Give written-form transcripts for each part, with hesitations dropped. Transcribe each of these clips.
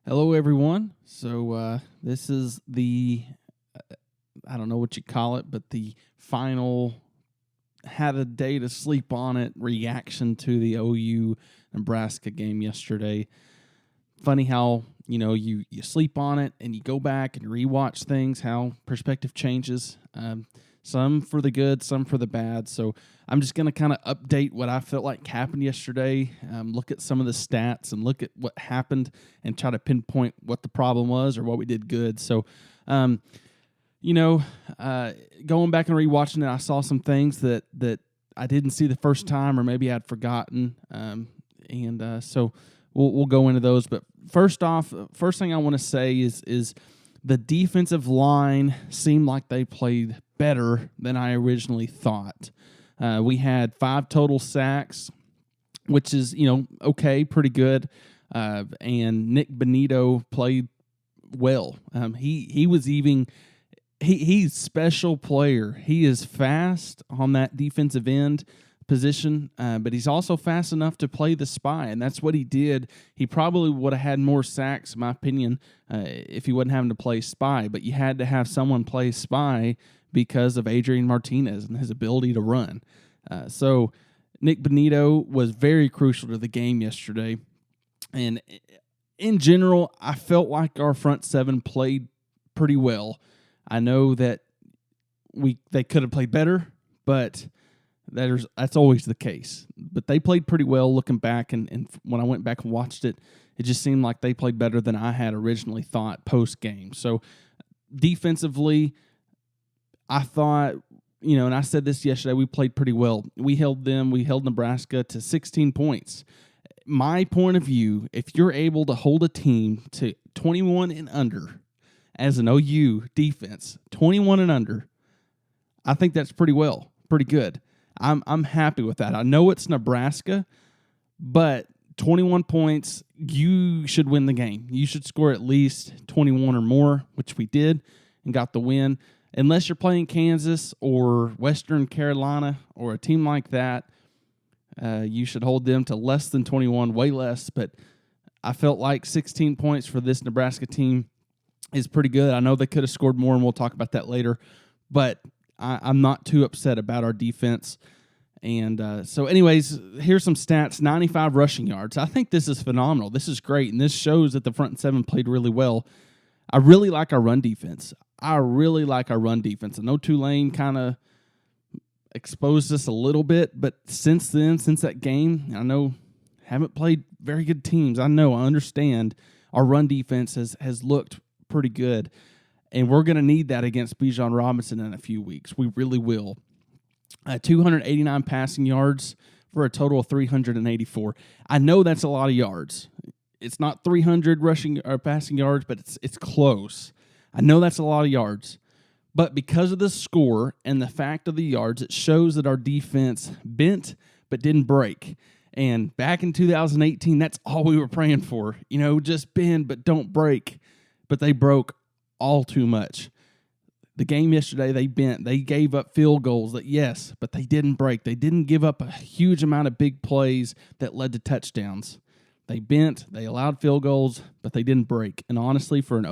Hello, everyone. So this is I don't know what you call it, but the final had a day to sleep on it reaction to the OU Nebraska game yesterday. Funny how, you sleep on it and you go back and rewatch things, how perspective changes. Some for the good, some for the bad. So I'm just going to kind of update what I felt like happened yesterday, look at some of the stats and look at what happened and try to pinpoint what the problem was or what we did good. So, going back and rewatching it, I saw some things that I didn't see the first time or maybe I'd forgotten. So we'll go into those. But first thing I want to say is the defensive line seemed like they played better than I originally thought. We had 5 total sacks, which is, okay, pretty good. And Nick Benito played well. He's special player. He is fast on that defensive end position, but he's also fast enough to play the spy, and that's what he did. He probably would have had more sacks, in my opinion, if he wasn't having to play spy, but you had to have someone play spy because of Adrian Martinez and his ability to run. So Nick Benito was very crucial to the game yesterday, and in general, I felt like our front seven played pretty well. I know that they could have played better, but that's always the case. But they played pretty well looking back, and when I went back and watched it, it just seemed like they played better than I had originally thought post-game. So defensively, I thought, and I said this yesterday, we played pretty well. We held Nebraska to 16 points. My point of view, if you're able to hold a team to 21 and under as an OU defense, 21 and under, I think that's pretty good. I'm happy with that. I know it's Nebraska, but 21 points, you should win the game. You should score at least 21 or more, which we did and got the win. Unless you're playing Kansas or Western Carolina or a team like that, you should hold them to less than 21, way less. But I felt like 16 points for this Nebraska team is pretty good. I know they could have scored more, and we'll talk about that later. But I'm not too upset about our defense. And so anyways, here's some stats. 95 rushing yards. I think this is phenomenal. This is great, and this shows that the front seven played really well. I really like our run defense. I know Tulane kind of exposed us a little bit, but since that game, I know haven't played very good teams. I understand our run defense has looked pretty good, and we're going to need that against Bijan Robinson in a few weeks. We really will. 289 passing yards for a total of 384. I know that's a lot of yards. It's not 300 rushing or passing yards, but it's close. I know that's a lot of yards. But because of the score and the fact of the yards, it shows that our defense bent but didn't break. And back in 2018, that's all we were praying for. Just bend but don't break. But they broke all too much. The game yesterday, they bent. They gave up field goals but they didn't break. They didn't give up a huge amount of big plays that led to touchdowns. They bent. They allowed field goals, but they didn't break. And honestly, for an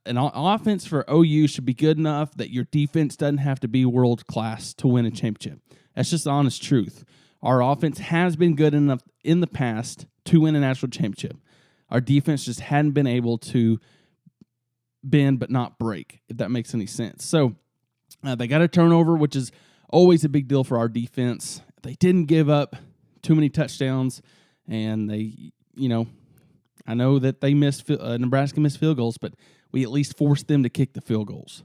offense for OU should be good enough that your defense doesn't have to be world class to win a championship. That's just the honest truth. Our offense has been good enough in the past to win a national championship. Our defense just hadn't been able to bend but not break, if that makes any sense. So they got a turnover, which is always a big deal for our defense. They didn't give up too many touchdowns, and they, I know that they Nebraska missed field goals, but we at least forced them to kick the field goals.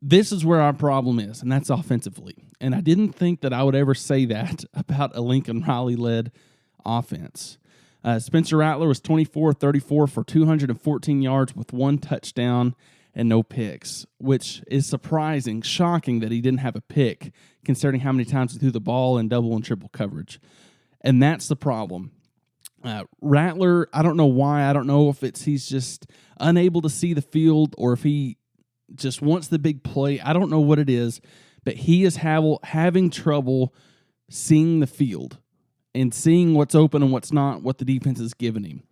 This is where our problem is, and that's offensively. And I didn't think that I would ever say that about a Lincoln Riley-led offense. Spencer Rattler was 24-34 for 214 yards with 1 touchdown and no picks, which is shocking that he didn't have a pick, considering how many times he threw the ball in double and triple coverage. And that's the problem. Rattler, I don't know why. I don't know if he's just unable to see the field or if he just wants the big play. I don't know what it is, but he is having trouble seeing the field and seeing what's open and what's not, what the defense is giving him.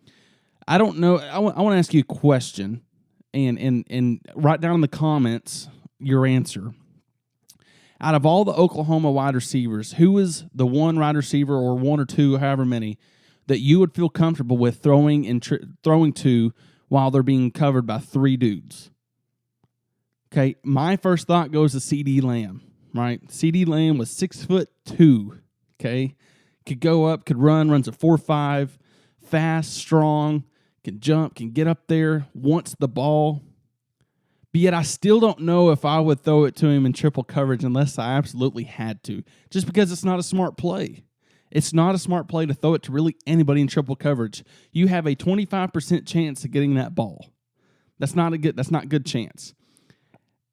I don't know. I want to ask you a question, and write down in the comments your answer. Out of all the Oklahoma wide receivers, who is the one wide receiver or one or two, however many, that you would feel comfortable with throwing to while they're being covered by three dudes? Okay, my first thought goes to CeeDee Lamb, right? CeeDee Lamb was 6'2", okay? Could go up, could runs a 4.5, fast, strong, can jump, can get up there, wants the ball. But yet I still don't know if I would throw it to him in triple coverage unless I absolutely had to, just because it's not a smart play. It's not a smart play to throw it to really anybody in triple coverage. You have a 25% chance of getting that ball. That's not a good chance.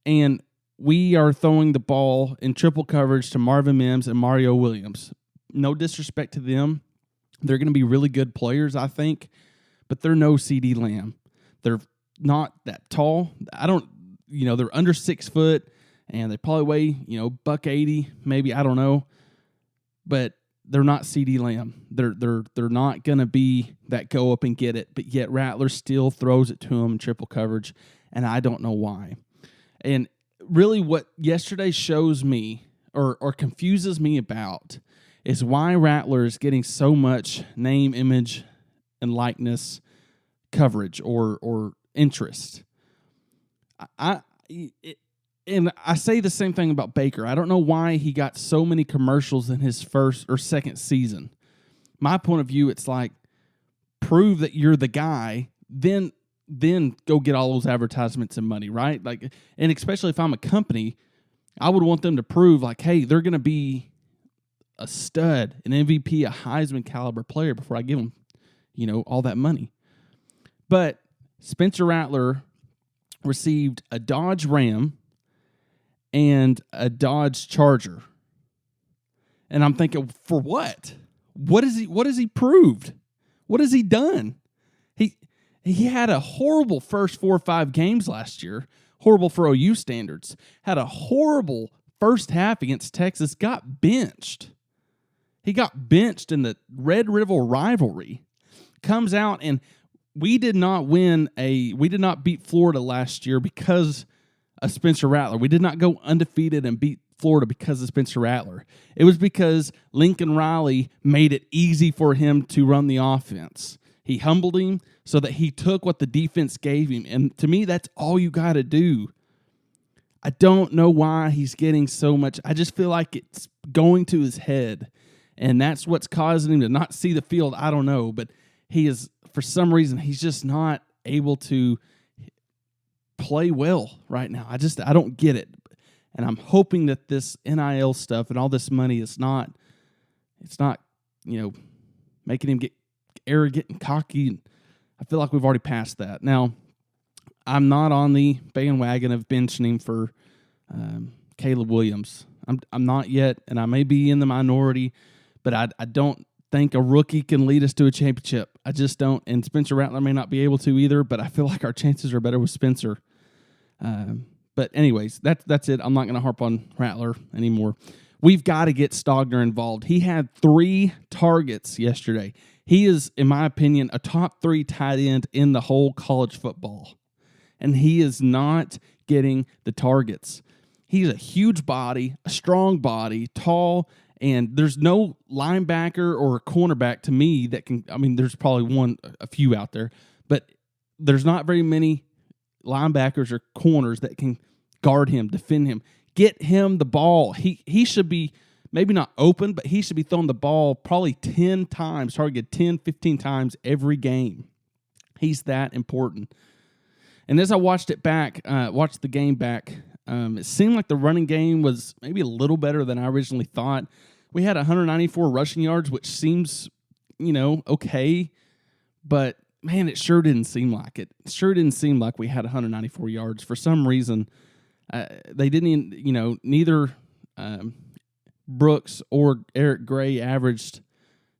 And we are throwing the ball in triple coverage to Marvin Mims and Mario Williams. No disrespect to them. They're going to be really good players, I think, but they're no CeeDee Lamb. They're not that tall. They're under 6 foot, and they probably weigh, $180, maybe, I don't know. But they're not CeeDee Lamb. They're not going to be that go up and get it, but yet Rattler still throws it to him in triple coverage, and I don't know why. And really what yesterday shows me or confuses me about is why Rattler is getting so much name, image, and likeness coverage or interest. And I say the same thing about Baker. I don't know why he got so many commercials in his first or second season. My point of view, it's like, prove that you're the guy, then go get all those advertisements and money, right? Like, and especially if I'm a company, I would want them to prove, like, hey, they're going to be a stud, an MVP, a Heisman caliber player before I give them, all that money. But Spencer Rattler received a Dodge Ram and a Dodge Charger. And I'm thinking, for what? What has he proved? What has he done? He had a horrible first 4 or 5 games last year, horrible for OU standards. Had a horrible first half against Texas, got benched. He got benched in the Red River rivalry. Comes out, and we did not beat Florida last year because of Spencer Rattler. We did not go undefeated and beat Florida because of Spencer Rattler. It was because Lincoln Riley made it easy for him to run the offense. He humbled him so that he took what the defense gave him. And to me, that's all you got to do. I don't know why he's getting so much. I just feel like it's going to his head. And that's what's causing him to not see the field. I don't know. But he is, for some reason, he's just not able to play well right now. I don't get it. And I'm hoping that this NIL stuff and all this money is not, making him get arrogant and cocky. I feel like we've already passed that. Now, I'm not on the bandwagon of benching him for Caleb Williams. I'm not yet, and I may be in the minority, but I don't think a rookie can lead us to a championship. I just don't, and Spencer Rattler may not be able to either, but I feel like our chances are better with Spencer. But anyways, that's it. I'm not going to harp on Rattler anymore. We've got to get Stogner involved. He had 3 targets yesterday. He is, in my opinion, a top 3 tight end in the whole college football. And he is not getting the targets. He's a huge body, a strong body, tall, and there's no linebacker or cornerback to me that can, there's probably a few out there, but there's not very many linebackers or corners that can guard him, defend him, get him the ball. He should be maybe not open, but he should be throwing the ball probably 10 times, targeted 10, 15 times every game. He's that important. And as I watched the game back, it seemed like the running game was maybe a little better than I originally thought. We had 194 rushing yards, which seems, okay, but man, it sure didn't seem like it. It sure didn't seem like we had 194 yards. For some reason, they didn't, neither Brooks or Eric Gray averaged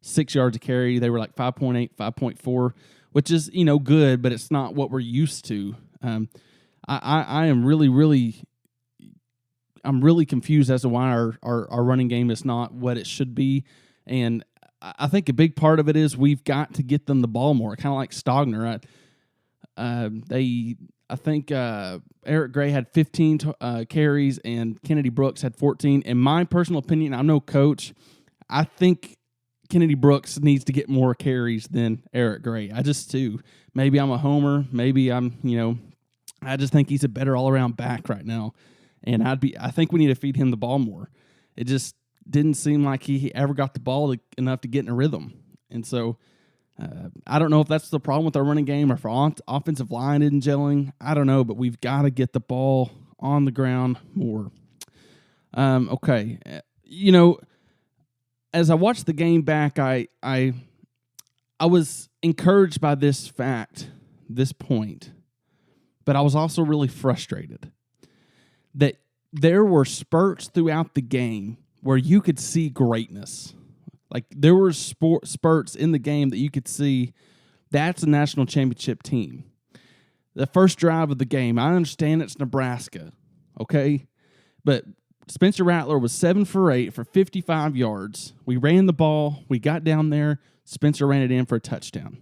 6 yards a carry. They were like 5.8, 5.4, which is, good, but it's not what we're used to. I am really I'm really confused as to why our running game is not what it should be. And I think a big part of it is we've got to get them the ball more, kind of like Stogner. I think Eric Gray had 15 carries and Kennedy Brooks had 14. In my personal opinion, I'm no coach. I think Kennedy Brooks needs to get more carries than Eric Gray. I just do. Maybe I'm a homer. Maybe I just think he's a better all-around back right now. And I think we need to feed him the ball more. It just didn't seem like he ever got the ball enough to get in a rhythm. And so I don't know if that's the problem with our running game or if our offensive line isn't gelling. I don't know, but we've got to get the ball on the ground more. Okay. As I watched the game back, I was encouraged by this point, but I was also really frustrated that there were spurts throughout the game where you could see greatness. Like there were spurts in the game that you could see that's a national championship team. The first drive of the game, I understand it's Nebraska, okay? But Spencer Rattler was 7 for 8 for 55 yards. We ran the ball. We got down there. Spencer ran it in for a touchdown.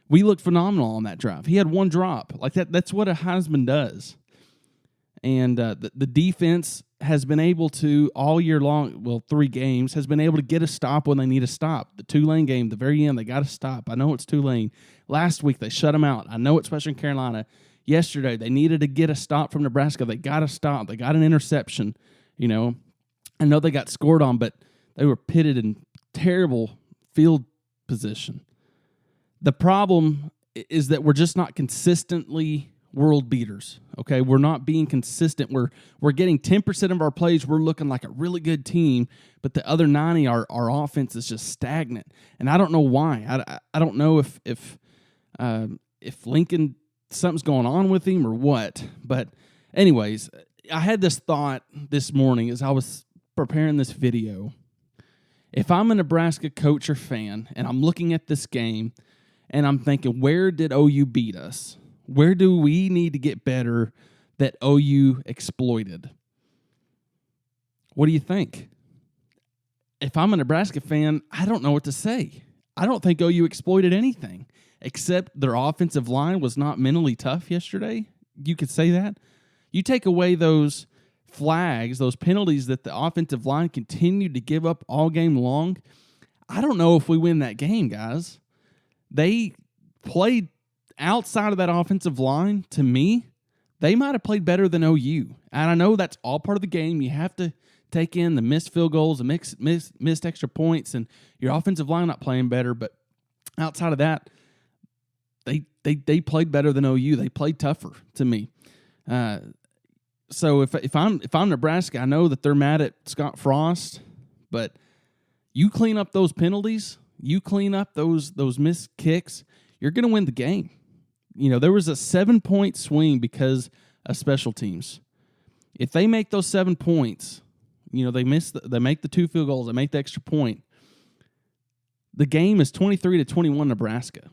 We looked phenomenal on that drive. He had one drop. Like that's what a Heisman does. And the defense has been able to, all year long, 3 games, has been able to get a stop when they need a stop. The Tulane game, the very end, they got a stop. I know it's Tulane. Last week, they shut them out. I know it's Western Carolina. Yesterday, they needed to get a stop from Nebraska. They got a stop. They got an interception. I know they got scored on, but they were pitted in terrible field position. The problem is that we're just not consistently world beaters, okay? We're not being consistent. We're getting 10% of our plays. We're looking like a really good team, but the other 90, our offense is just stagnant. And I don't know why. I don't know if Lincoln, something's going on with him or what. But anyways, I had this thought this morning as I was preparing this video. If I'm a Nebraska coach or fan and I'm looking at this game and I'm thinking, where did OU beat us? Where do we need to get better that OU exploited? What do you think? If I'm a Nebraska fan, I don't know what to say. I don't think OU exploited anything, except their offensive line was not mentally tough yesterday. You could say that. You take away those flags, those penalties that the offensive line continued to give up all game long, I don't know if we win that game, guys. They played outside of that offensive line. To me, they might have played better than OU. And I know that's all part of the game. You have to take in the missed field goals, the missed extra points, and your offensive line not playing better. But outside of that, they played better than OU. They played tougher to me. So if I'm Nebraska, I know that they're mad at Scott Frost, but you clean up those penalties, you clean up those missed kicks, you're going to win the game. There was a 7-point swing because of special teams. If they make those 7 points, they make the 2 field goals, they make the extra point. The game is 23-21 Nebraska.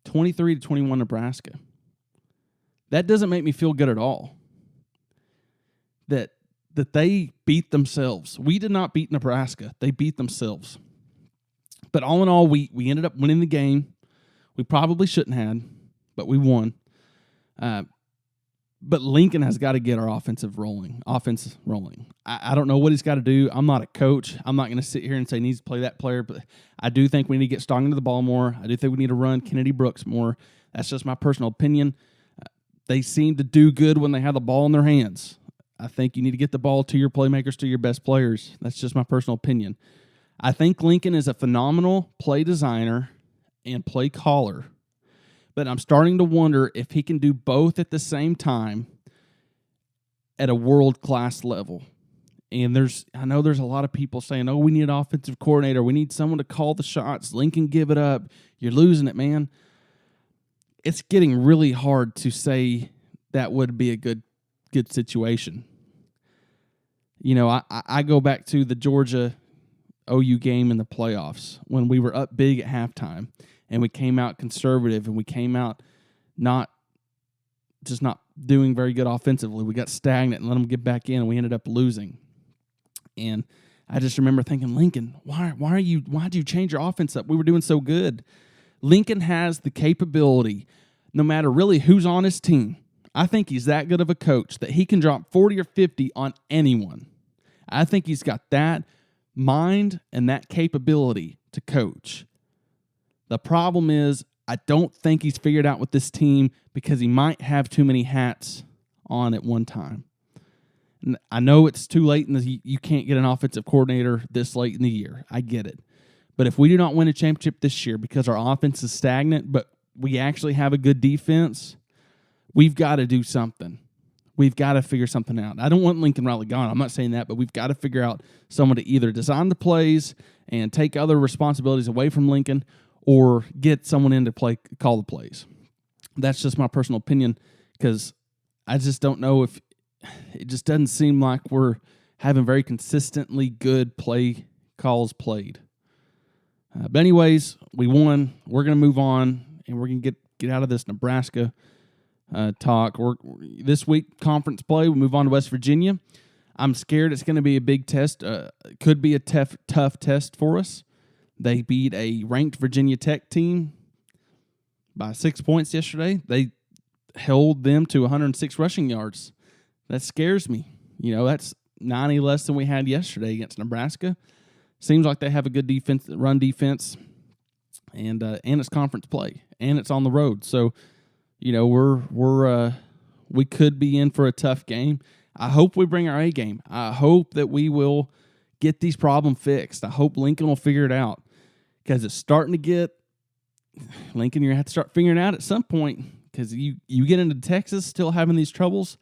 23-21 Nebraska. That doesn't make me feel good at all. That they beat themselves. We did not beat Nebraska. They beat themselves. But all in all, we ended up winning the game. We probably shouldn't have, but we won. But Lincoln has got to get our offense rolling. I don't know what he's got to do. I'm not a coach. I'm not going to sit here and say he needs to play that player, but I do think we need to get Stogner to the ball more. I do think we need to run Kennedy Brooks more. That's just my personal opinion. They seem to do good when they have the ball in their hands. I think you need to get the ball to your playmakers, to your best players. That's just my personal opinion. I think Lincoln is a phenomenal play designer and play caller, but I'm starting to wonder if he can do both at the same time at a world-class level. And I know there's a lot of people saying, oh, we need an offensive coordinator. We need someone to call the shots. Lincoln, give it up. You're losing it, man. It's getting really hard to say that would be a good situation. I go back to the Georgia OU game in the playoffs when we were up big at halftime and we came out conservative and we came out not doing very good offensively. We got stagnant and let them get back in and we ended up losing. And I just remember thinking, Lincoln, why'd you change your offense up? We were doing so good. Lincoln has the capability, no matter really who's on his team. I think he's that good of a coach that he can drop 40 or 50 on anyone. I think he's got that mind and that capability to coach. The problem is, I don't think he's figured out with this team because he might have too many hats on at one time. And I know it's too late you can't get an offensive coordinator this late in the year. I get it. But if we do not win a championship this year because our offense is stagnant, but we actually have a good defense, we've got to do something. We've got to figure something out. I don't want Lincoln Riley gone. I'm not saying that, but we've got to figure out someone to either design the plays and take other responsibilities away from Lincoln or get someone in to call the plays. That's just my personal opinion because I just don't know if it just doesn't seem like we're having very consistently good play calls played. But anyways, we won. We're going to move on, and we're going to get out of this Nebraska talk. This week, conference play, we move on to West Virginia. I'm scared it's going to be a big test. Could be a tough test for us. They beat a ranked Virginia Tech team by 6 points yesterday. They held them to 106 rushing yards. That scares me. That's 90 less than we had yesterday against Nebraska. Seems like they have a good defense, run defense, and it's conference play, and it's on the road. So, we could be in for a tough game. I hope we bring our A game. I hope that we will get these problems fixed. I hope Lincoln will figure it out because it's starting to get Lincoln. You're gonna have to start figuring it out at some point because you get into Texas still having these troubles.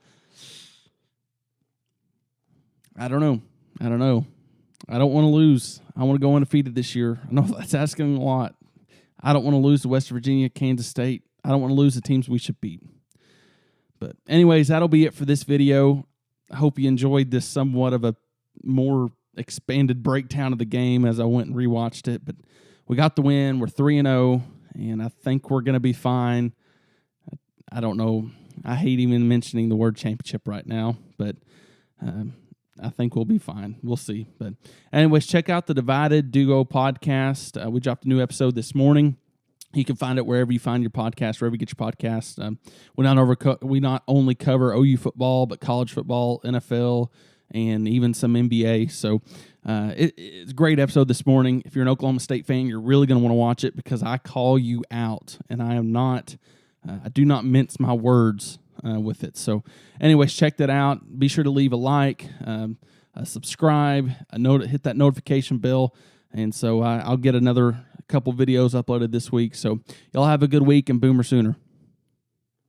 I don't know. I don't want to lose. I want to go undefeated this year. I know that's asking a lot. I don't want to lose to West Virginia, Kansas State. I don't want to lose the teams we should beat. But anyways, that'll be it for this video. I hope you enjoyed this somewhat of a more expanded breakdown of the game as I went and rewatched it. But we got the win. We're 3-0, and I think we're going to be fine. I don't know. I hate even mentioning the word championship right now, but I think we'll be fine. We'll see. But anyways, check out the Divided Duo podcast. We dropped a new episode this morning. You can find it wherever you find your podcast, wherever you get your podcast. We not only cover OU football, but college football, NFL, and even some NBA. So it's a great episode this morning. If you're an Oklahoma State fan, you're really going to want to watch it because I call you out, and I am not. I do not mince my words with it. So anyways, check that out. Be sure to leave a like, subscribe, hit that notification bell. And so I'll get another couple videos uploaded this week. So y'all have a good week and Boomer Sooner.